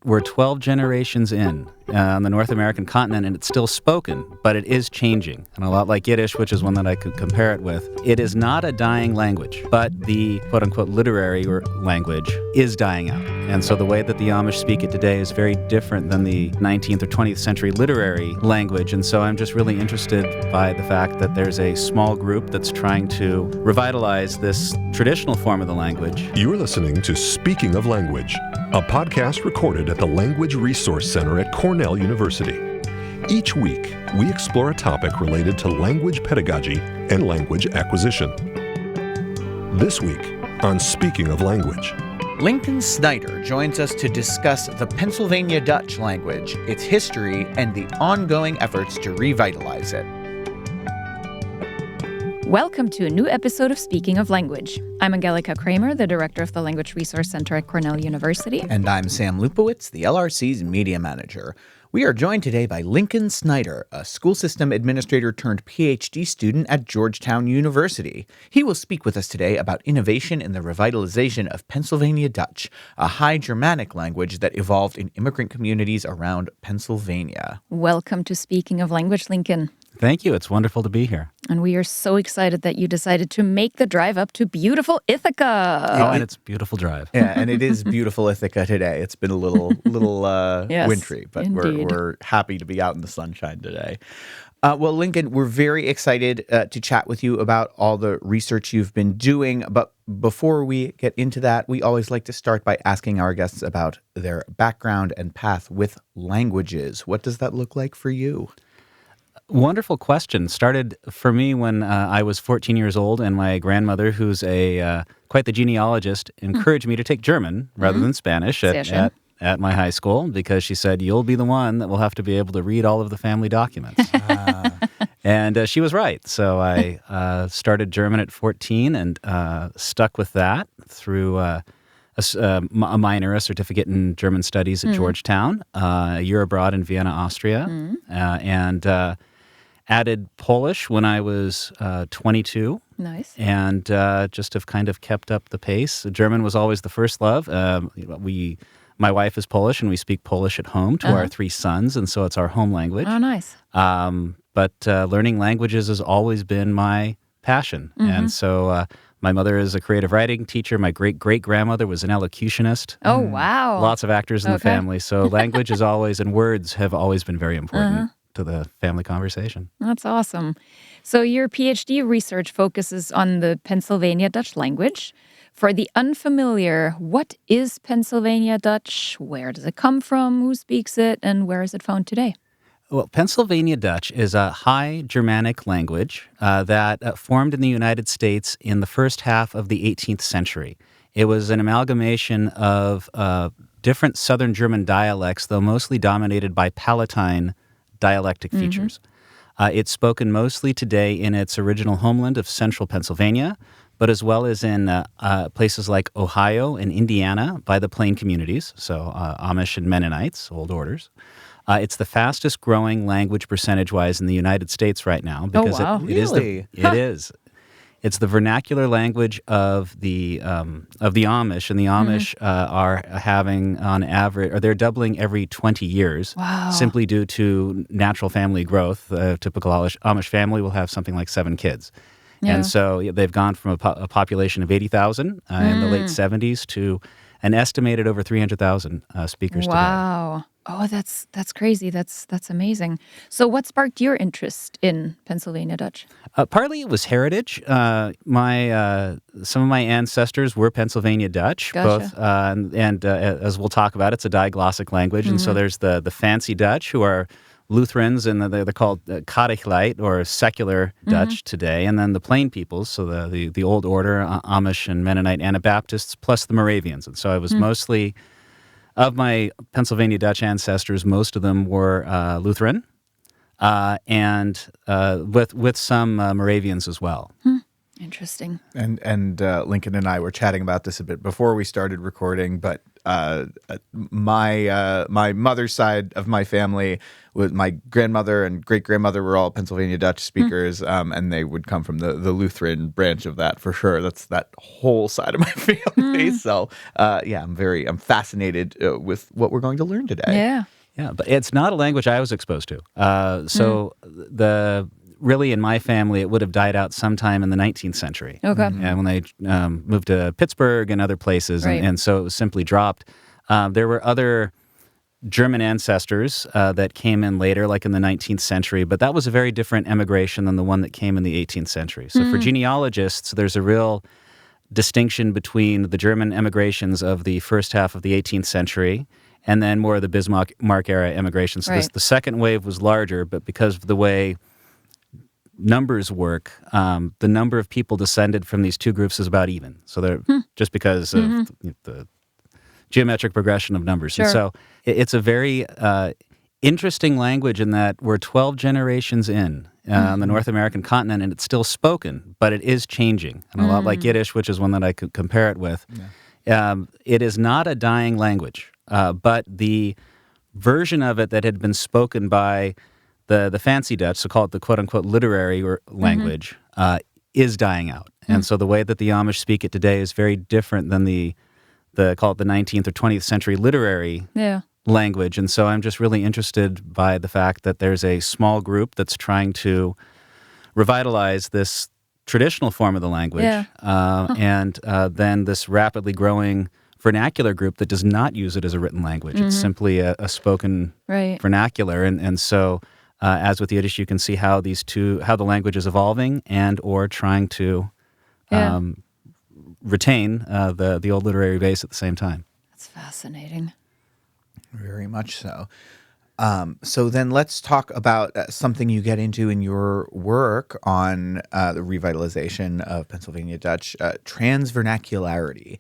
We're 12 generations in on the North American continent, and it's still spoken, but it is changing. And a lot like Yiddish, which is one that I could compare it with, it is not a dying language, but the quote-unquote literary language is dying out. And so the way that the Amish speak it today is very different than the 19th or 20th century literary language. And so I'm just really interested by the fact that there's a small group that's trying to revitalize this traditional form of the language. You're listening to Speaking of Language, a podcast recorded at the Language Resource Center at Cornell University. Each week, we explore a topic related to language pedagogy and language acquisition. This week on Speaking of Language, Lincoln Snyder joins us to discuss the Pennsylvania Dutch language, its history, and the ongoing efforts to revitalize it. Welcome to a new episode of Speaking of Language. I'm Angelica Kramer, the director of the Language Resource Center at Cornell University. And I'm Sam Lupowitz, the LRC's media manager. We are joined today by Lincoln Snyder, a school system administrator turned PhD student at Georgetown University. He will speak with us today about innovation in the revitalization of Pennsylvania Dutch, a High Germanic language that evolved in immigrant communities around Pennsylvania. Welcome to Speaking of Language, Lincoln. Thank you. It's wonderful to be here. And we are so excited that you decided to make the drive up to beautiful Ithaca. Oh, and it's a beautiful drive. Yeah, and it is beautiful Ithaca today. It's been a little Yes, wintry, but indeed. we're happy to be out in the sunshine today. Well, Lincoln, we're very excited to chat with you about all the research you've been doing. But before we get into that, we always like to start by asking our guests about their background and path with languages. What does that look like for you? Wonderful question. Started for me when I was 14 years old, and my grandmother, who's quite the genealogist, encouraged me to take German rather than Spanish at my high school, because she said, you'll be the one that will have to be able to read all of the family documents. And she was right. So I started German at 14 and stuck with that through a minor, a certificate in German studies at Georgetown, a year abroad in Vienna, Austria, and added Polish when I was 22. Nice. And just have kind of kept up the pace. German was always the first love. My wife is Polish, and we speak Polish at home to our three sons, and so it's our home language. Oh, nice. But learning languages has always been my passion. And so my mother is a creative writing teacher. My great-great-grandmother was an elocutionist. Oh, wow. Lots of actors in the family. So language is always, and words have always been very important to the family conversation. That's awesome. So your PhD research focuses on the Pennsylvania Dutch language. For the unfamiliar, what is Pennsylvania Dutch? Where does it come from? Who speaks it? And where is it found today? Well, Pennsylvania Dutch is a High Germanic language that formed in the United States in the first half of the 18th century. It was an amalgamation of different Southern German dialects, though mostly dominated by Palatine dialectic features. It's spoken mostly today in its original homeland of central Pennsylvania, but as well as in places like Ohio and Indiana by the Plain communities, so Amish and Mennonites, old orders. It's the fastest growing language percentage-wise in the United States right now because it is. It's the vernacular language of the Amish, and the Amish are having on average, or they're doubling every 20 years, simply due to natural family growth. A typical Amish family will have something like 7 kids. Yeah. And so they've gone from a population of 80,000 in the late 70s to an estimated over 300,000 speakers today. Wow. Oh, that's crazy. That's amazing. So what sparked your interest in Pennsylvania Dutch? Partly it was heritage. Some of my ancestors were Pennsylvania Dutch, Gotcha. both, and as we'll talk about, it's a diglossic language. And so there's the fancy Dutch, who are Lutherans, and they're called Katholic or secular Dutch today, and then the plain peoples, so the old order, Amish and Mennonite Anabaptists, plus the Moravians. And so I was mostly, of my Pennsylvania Dutch ancestors, most of them were Lutheran, and with some Moravians as well. Interesting. And Lincoln and I were chatting about this a bit before we started recording, but my mother's side of my family, with my grandmother and great grandmother, were all Pennsylvania Dutch speakers, and they would come from the Lutheran branch of that for sure. That's that whole side of my family. So yeah, I'm fascinated with what we're going to learn today. Yeah. Yeah, but it's not a language I was exposed to. Really, in my family, it would have died out sometime in the 19th century. Okay. And when they moved to Pittsburgh and other places, Right. and so it was simply dropped. There were other German ancestors that came in later, like in the 19th century, but that was a very different emigration than the one that came in the 18th century. So for genealogists, there's a real distinction between the German emigrations of the first half of the 18th century and then more of the Bismarck-era immigration. So Right. the second wave was larger, but because of the way numbers work, the number of people descended from these two groups is about even. So they're just because of the geometric progression of numbers. Sure. And so it's a very interesting language in that we're 12 generations in on the North American continent, and it's still spoken, but it is changing. And a lot like Yiddish, which is one that I could compare it with. It is not a dying language, but the version of it that had been spoken by the fancy Dutch, so call it the quote-unquote literary language, is dying out. And so the way that the Amish speak it today is very different than the call it the 19th or 20th century literary language. And so I'm just really interested by the fact that there's a small group that's trying to revitalize this traditional form of the language, and then this rapidly growing vernacular group that does not use it as a written language. It's simply a spoken vernacular. And so as with Yiddish, you can see how the language is evolving and or trying to retain the old literary base at the same time. That's fascinating. Very much so. So then let's talk about something you get into in your work on the revitalization of Pennsylvania Dutch, transvernacularity,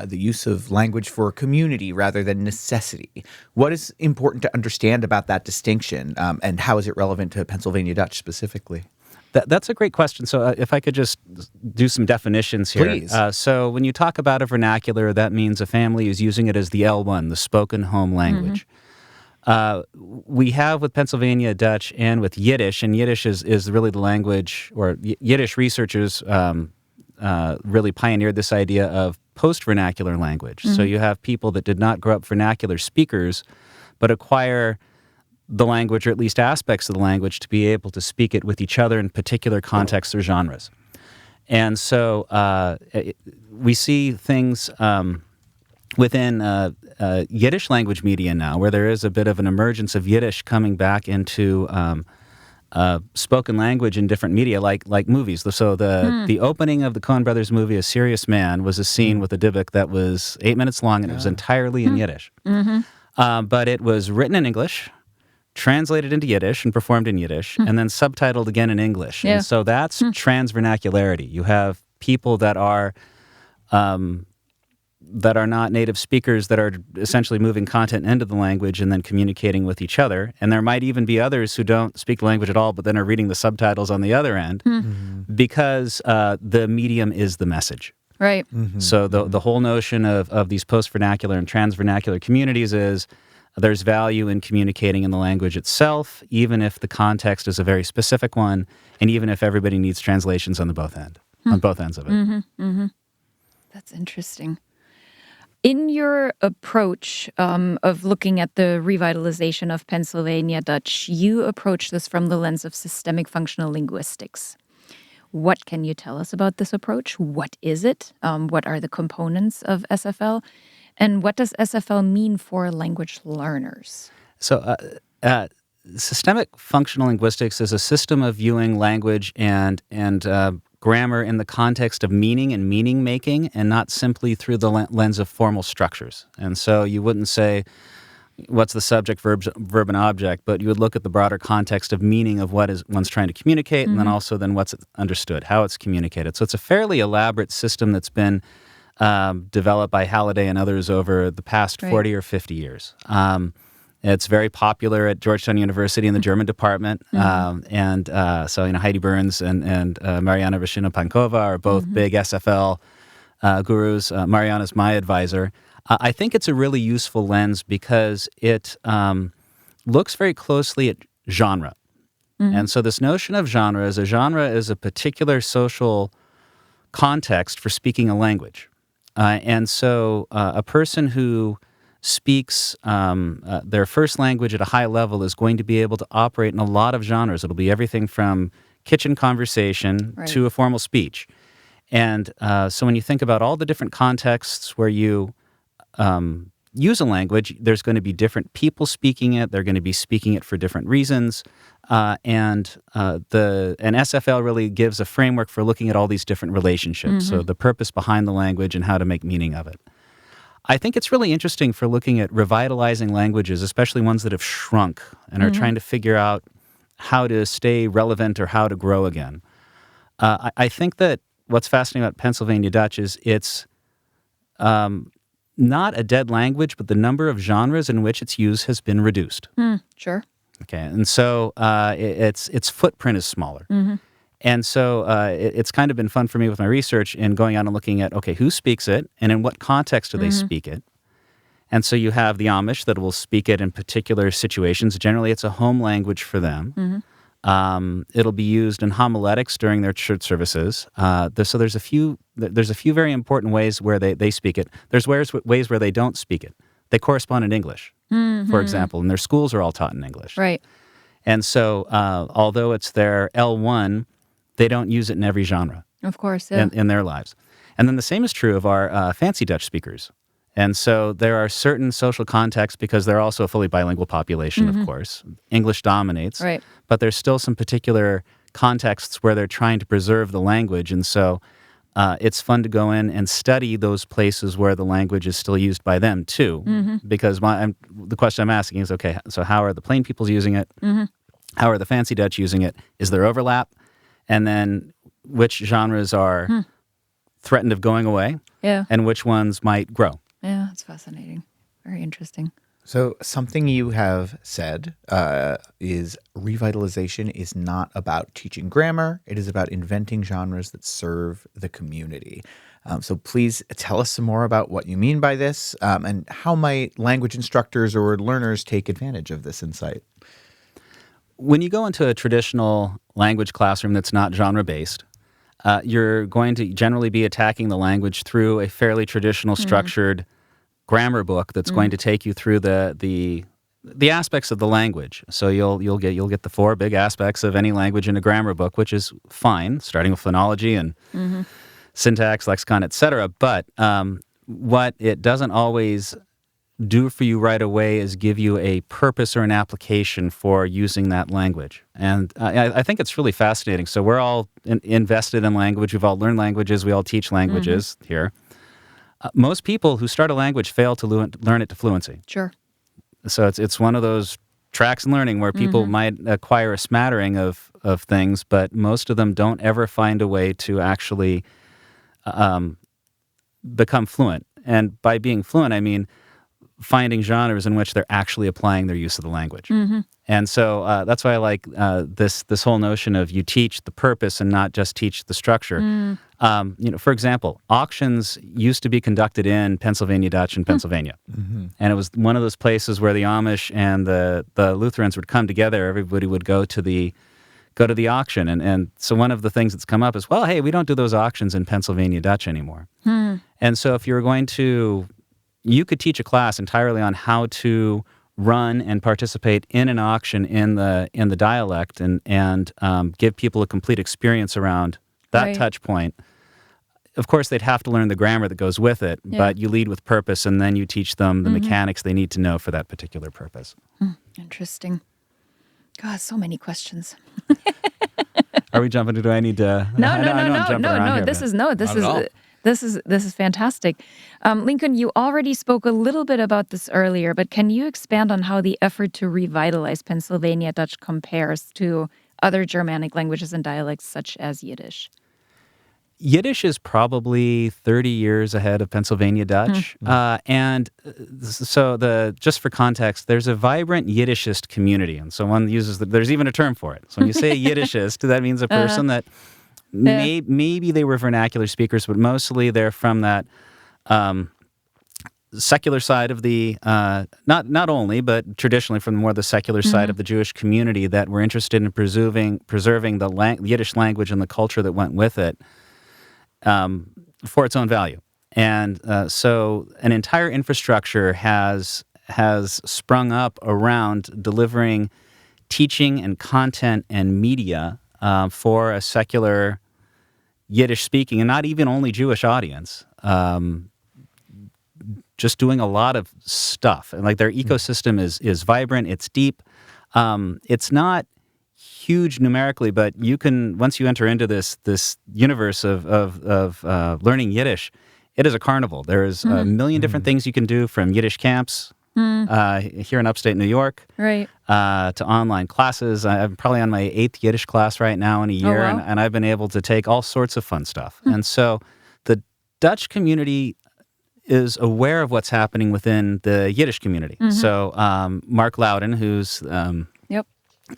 the use of language for community rather than necessity. What is important to understand about that distinction, and how is it relevant to Pennsylvania Dutch specifically? That's a great question. So if I could just do some definitions here. Please. So when you talk about a vernacular, that means a family is using it as the L1, the spoken home language. We have with Pennsylvania Dutch and with Yiddish, and Yiddish is really the language, or Yiddish researchers really pioneered this idea of post-vernacular language. So you have people that did not grow up vernacular speakers, but acquire the language, or at least aspects of the language, to be able to speak it with each other in particular contexts or genres. And so we see things within Yiddish language media now, where there is a bit of an emergence of Yiddish coming back into spoken language in different media, like movies. So the opening of the Coen Brothers movie, A Serious Man, was a scene with a dybbuk that was 8 minutes long, and it was entirely in Yiddish. But it was written in English, translated into Yiddish and performed in Yiddish, and then subtitled again in English. Yeah. And so that's transvernacularity. You have people that are not native speakers that are essentially moving content into the language and then communicating with each other. And there might even be others who don't speak the language at all, but then are reading the subtitles on the other end because the medium is the message. Right. So the whole notion of these post-vernacular and transvernacular communities is there's value in communicating in the language itself, even if the context is a very specific one, and even if everybody needs translations on both ends of it. That's interesting. In your approach of looking at the revitalization of Pennsylvania Dutch, you approach this from the lens of systemic functional linguistics. What can you tell us about this approach? What is it? What are the components of SFL? And what does SFL mean for language learners? So systemic functional linguistics is a system of viewing language and grammar in the context of meaning and meaning making, and not simply through the lens of formal structures. And so you wouldn't say, what's the subject, verb, and object, but you would look at the broader context of meaning of what is one's trying to communicate, and then also then what's understood, how it's communicated. So it's a fairly elaborate system that's been developed by Halliday and others over the past 40 or 50 years. It's very popular at Georgetown University in the German department. So Heidi Burns and Mariana Rashina Pankova are both big SFL gurus. Mariana's my advisor. I think it's a really useful lens because it looks very closely at genre. And so this notion of genre is a particular social context for speaking a language. And so a person who speaks their first language at a high level is going to be able to operate in a lot of genres. It'll be everything from kitchen conversation to a formal speech. And so when you think about all the different contexts where you use a language, there's going to be different people speaking it. They're going to be speaking it for different reasons. And SFL really gives a framework for looking at all these different relationships. So the purpose behind the language and how to make meaning of it. I think it's really interesting for looking at revitalizing languages, especially ones that have shrunk and are trying to figure out how to stay relevant or how to grow again. I think that what's fascinating about Pennsylvania Dutch is it's not a dead language, but the number of genres in which it's used has been reduced. Sure. Okay, and so its footprint is smaller. And so it's kind of been fun for me with my research in going out and looking at, okay, who speaks it and in what context do they speak it? And so you have the Amish that will speak it in particular situations. Generally, it's a home language for them. It'll be used in homiletics during their church services. So there's a few very important ways where they speak it. There's ways where they don't speak it. They correspond in English, for example, and their schools are all taught in English. Right. And so although it's their L1, they don't use it in every genre. Of course, yeah. in their lives. And then the same is true of our fancy Dutch speakers. And so there are certain social contexts, because they're also a fully bilingual population, of course. English dominates. Right. But there's still some particular contexts where they're trying to preserve the language. And so it's fun to go in and study those places where the language is still used by them, too. Because the question I'm asking is, okay, so how are the plain peoples using it? How are the fancy Dutch using it? Is there overlap? And then which genres are threatened of going away? Yeah. And which ones might grow? Yeah, that's fascinating. Very interesting. So something you have said is revitalization is not about teaching grammar. It is about inventing genres that serve the community. So please tell us some more about what you mean by this and how might language instructors or learners take advantage of this insight? When you go into a traditional language classroom that's not genre-based, you're going to generally be attacking the language through a fairly traditional, structured grammar book that's going to take you through the aspects of the language. So you'll get the four big aspects of any language in a grammar book, which is fine, starting with phonology and syntax, lexicon, etc. But what it doesn't always do for you right away is give you a purpose or an application for using that language. And I think it's really fascinating. So we're all invested in language. We've all learned languages. We all teach languages here. Most people who start a language fail to learn it to fluency. Sure. So it's one of those tracks in learning where people might acquire a smattering of things, but most of them don't ever find a way to actually become fluent. And by being fluent, I mean finding genres in which they're actually applying their use of the language. And so that's why I like this whole notion of you teach the purpose and not just teach the structure. For example, auctions used to be conducted in Pennsylvania Dutch in Pennsylvania. And it was one of those places where the Amish and the Lutherans would come together. Everybody would go to the auction. And so one of the things that's come up is, well, hey, we don't do those auctions in Pennsylvania Dutch anymore. And so if you were going to, you could teach a class entirely on how to run and participate in an auction in the dialect and give people a complete experience around that touch point. Of course, they'd have to learn the grammar that goes with it, but you lead with purpose, and then you teach them the mechanics they need to know for that particular purpose. Interesting. God, so many questions. Are we jumping? Do I need to? No. This is fantastic. Lincoln, you already spoke a little bit about this earlier, but can you expand on how the effort to revitalize Pennsylvania Dutch compares to other Germanic languages and dialects such as Yiddish? Yiddish is probably 30 years ahead of Pennsylvania Dutch. And so just for context, there's a vibrant Yiddishist community. And so one uses, there's even a term for it. So when you say Yiddishist, that means a person that maybe they were vernacular speakers, but mostly they're from that secular side of the not only, but traditionally from more the secular side of the Jewish community that were interested in preserving the Yiddish language and the culture that went with it for its own value. And so an entire infrastructure has sprung up around delivering teaching and content and media for a secular Yiddish-speaking and not even only Jewish audience. Just doing a lot of stuff, and like their ecosystem is vibrant. It's deep. It's not huge numerically, but you can once you enter into this universe of learning Yiddish, it is a carnival. There's a million different things you can do, from Yiddish camps here in upstate New York, Right. To online classes. I'm probably on my 8th Yiddish class right now in a year, wow. and I've been able to take all sorts of fun stuff. And so the Dutch community is aware of what's happening within the Yiddish community. So Mark Loudon, who's Yep.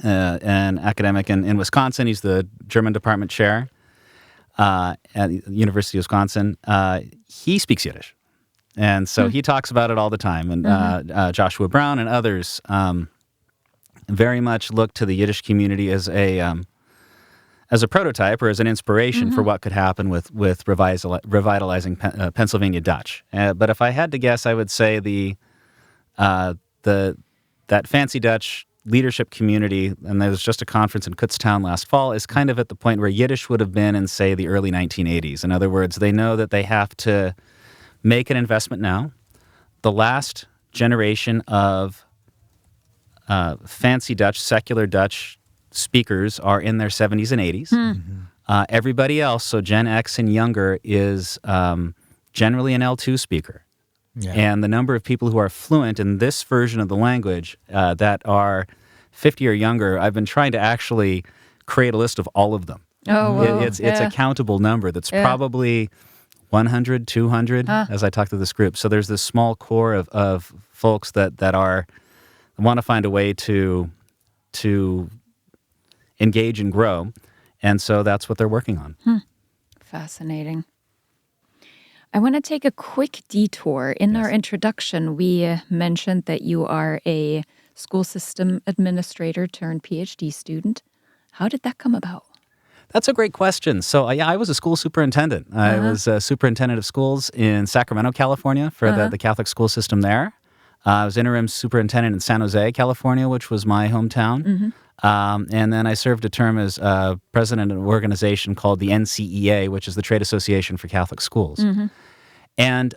an academic in Wisconsin, he's the German department chair at the University of Wisconsin. He speaks Yiddish. And so he talks about it all the time. And Joshua Brown and others very much look to the Yiddish community as a prototype or as an inspiration for what could happen with revitalizing Pennsylvania Dutch. But if I had to guess, I would say that fancy Dutch leadership community, and there was just a conference in Kutztown last fall, is kind of at the point where Yiddish would have been in, say, the early 1980s. In other words, they know that they have to make an investment now. The last generation of fancy Dutch, secular Dutch speakers are in their 70s and 80s. Everybody else, so Gen X and younger, is generally an L2 speaker. Yeah. And the number of people who are fluent in this version of the language that are 50 or younger, I've been trying to actually create a list of all of them. Oh, wow. It's a countable number that's probably 100, 200 as I talk to this group. So there's this small core of folks that want to find a way to engage and grow. And so that's what they're working on. Fascinating. I want to take a quick detour. In our introduction, we mentioned that you are a school system administrator turned PhD student. How did that come about? That's a great question. So, I was a school superintendent. I was a superintendent of schools in Sacramento, California, for the Catholic school system there. I was interim superintendent in San Jose, California, which was my hometown. And then I served a term as president of an organization called the NCEA, which is the Trade Association for Catholic Schools. And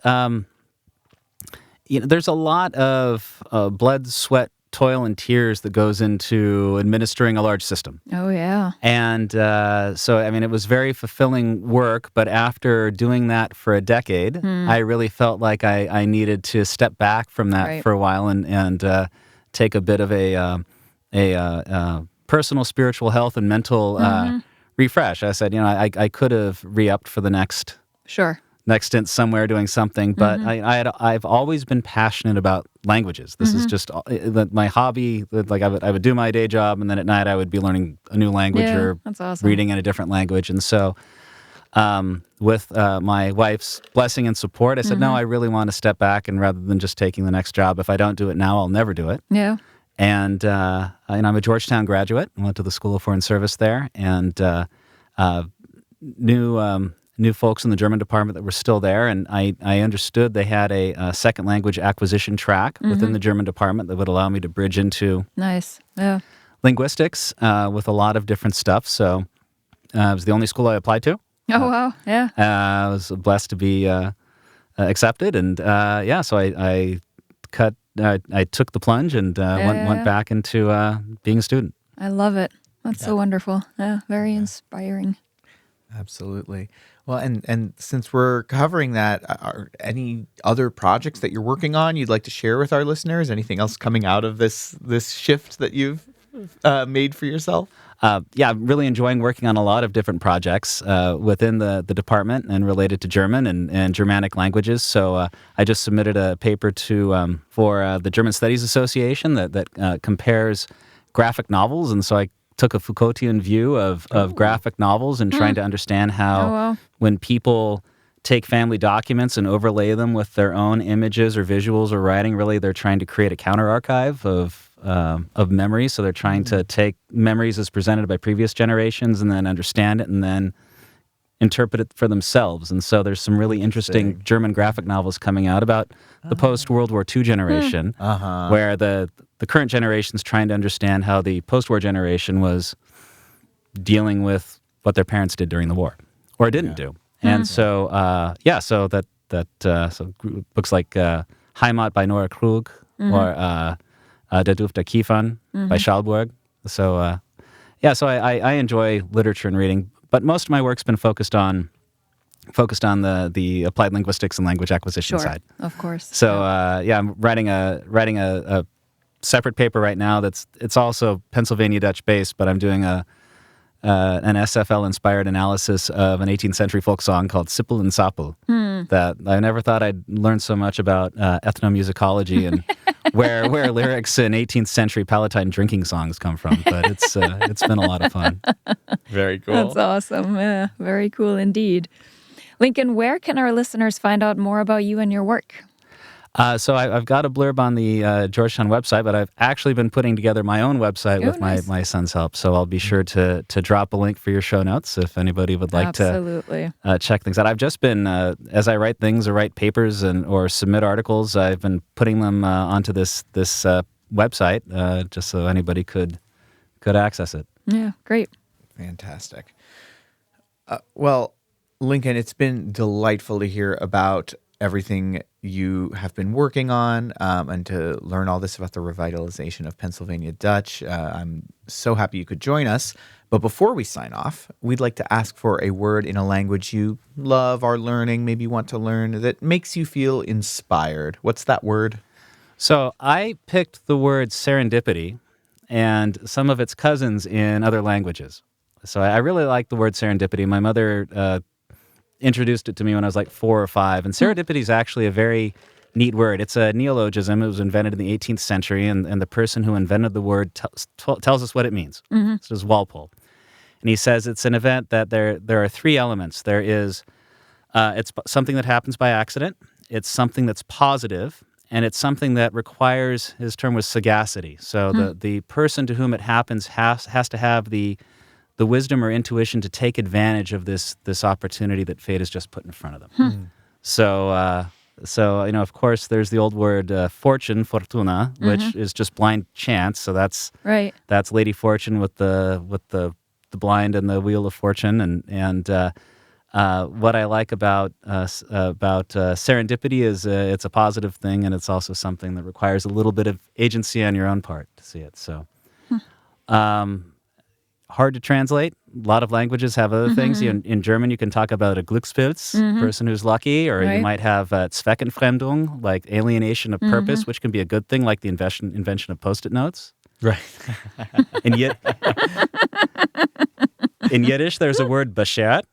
there's a lot of blood, sweat, toil, and tears that goes into administering a large system. Oh, yeah. And so, it was very fulfilling work, but after doing that for a decade, I really felt like I needed to step back from that for a while and take a bit of a personal spiritual health and mental refresh. I said, I could have re-upped for the next stint somewhere doing something, but I've always been passionate about languages. This is just my hobby. Like I would do my day job, and then at night I would be learning a new language or that's awesome. reading in a different language. And so with my wife's blessing and support, I said, no, I really want to step back, and rather than just taking the next job, if I don't do it now, I'll never do it. Yeah. And I'm a Georgetown graduate. I went to the School of Foreign Service there, and knew folks in the German department that were still there, and I understood they had a second language acquisition track within the German department that would allow me to bridge into linguistics with a lot of different stuff. So it was the only school I applied to. Oh, wow. Yeah. I was blessed to be accepted, and so I took the plunge and went back into being a student. I love it. That's so wonderful. Yeah, very inspiring. Absolutely. Well, and since we're covering that, are any other projects that you're working on you'd like to share with our listeners? Anything else coming out of this shift that you've made for yourself? I'm really enjoying working on a lot of different projects within the department and related to German and Germanic languages. So I just submitted a paper for the German Studies Association that compares graphic novels, and so I took a Foucaultian view of graphic novels and trying to understand how when people take family documents and overlay them with their own images or visuals or writing. Really, they're trying to create a counter archive of memories. So they're trying to take memories as presented by previous generations and then understand it and then interpret it for themselves. And so there's some really interesting German graphic novels coming out about the post-World War II generation, where the current generation's trying to understand how the post-war generation was dealing with what their parents did during the war or didn't do. And so, so books like Heimat by Nora Krug or Der Duft der Kiefern by Schallburg. So, so I enjoy literature and reading, but most of my work's been focused on the applied linguistics and language acquisition side. Of course. So, I'm writing a separate paper right now it's also Pennsylvania Dutch based, but I'm doing an SFL-inspired analysis of an 18th century folk song called Sippel and Sappel that I never thought I'd learn so much about ethnomusicology and where lyrics in 18th century Palatine drinking songs come from. But it's been a lot of fun. Very cool. That's awesome. Yeah, very cool indeed. Lincoln, where can our listeners find out more about you and your work? So I've got a blurb on the Georgetown website, but I've actually been putting together my own website with my son's help. So I'll be sure to drop a link for your show notes if anybody would like to check things out. I've just been, as I write things or write papers or submit articles, I've been putting them onto this website just so anybody could access it. Yeah, great. Fantastic. Well, Lincoln, it's been delightful to hear about everything you have been working on and to learn all this about the revitalization of Pennsylvania Dutch. I'm so happy you could join us. But before we sign off, we'd like to ask for a word in a language you love, are learning, maybe want to learn, that makes you feel inspired. What's that word? So I picked the word serendipity and some of its cousins in other languages. So I really like the word serendipity. My mother introduced it to me when I was like 4 or 5. And serendipity is actually a very neat word. It's a neologism. It was invented in the 18th century, and the person who invented the word tells us what it means. This is Walpole. And he says it's an event that there are 3 elements. There is it's something that happens by accident, it's something that's positive, and it's something that requires, his term was sagacity. So the person to whom it happens has to have the wisdom or intuition to take advantage of this opportunity that fate has just put in front of them. So of course, there's the old word fortune, fortuna, which is just blind chance. So that's Lady Fortune with the blind and the wheel of fortune. And what I like about serendipity is it's a positive thing, and it's also something that requires a little bit of agency on your own part to see it. So. Hard to translate. A lot of languages have other things. In German, you can talk about a Glückspilz, person who's lucky, or you might have Zweckentfremdung, like alienation of purpose, which can be a good thing, like the invention of Post-it notes. Right. In Yiddish, there's a word beschert,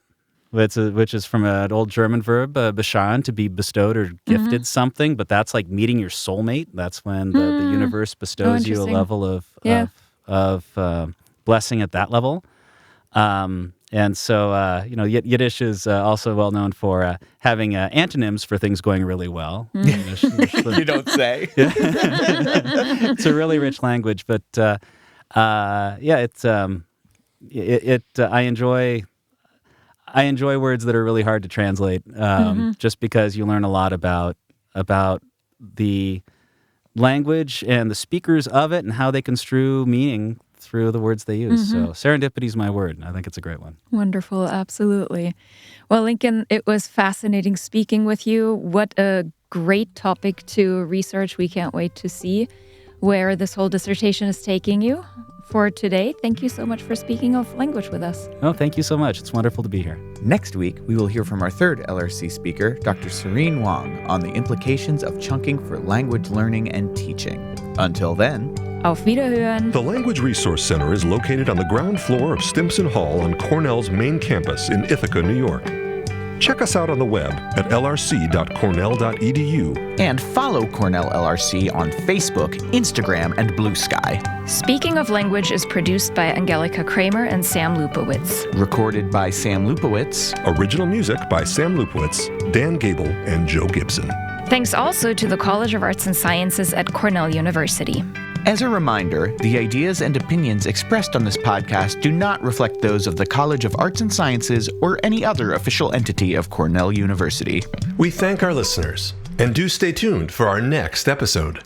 which is from an old German verb, bescheren, to be bestowed or gifted something, but that's like meeting your soulmate. That's when the universe bestows you a level of blessing at that level. And so, Yiddish is also well known for having antonyms for things going really well. You don't say. It's a really rich language, but I enjoy words that are really hard to translate, just because you learn a lot about the language and the speakers of it and how they construe meaning through the words they use. So serendipity is my word, and I think it's a great one. Wonderful, absolutely. Well, Lincoln, it was fascinating speaking with you. What a great topic to research. We can't wait to see where this whole dissertation is taking you. For today, thank you so much for speaking of language with us. Oh, thank you so much. It's wonderful to be here. Next week, we will hear from our third LRC speaker, Dr. Serene Wang, on the implications of chunking for language learning and teaching. Until then, Auf Wiederhören. The Language Resource Center is located on the ground floor of Stimson Hall on Cornell's main campus in Ithaca, New York. Check us out on the web at lrc.cornell.edu. And follow Cornell LRC on Facebook, Instagram, and Blue Sky. Speaking of Language is produced by Angelika Kramer and Sam Lupowitz. Recorded by Sam Lupowitz. Original music by Sam Lupowitz, Dan Gable, and Joe Gibson. Thanks also to the College of Arts and Sciences at Cornell University. As a reminder, the ideas and opinions expressed on this podcast do not reflect those of the College of Arts and Sciences or any other official entity of Cornell University. We thank our listeners, and do stay tuned for our next episode.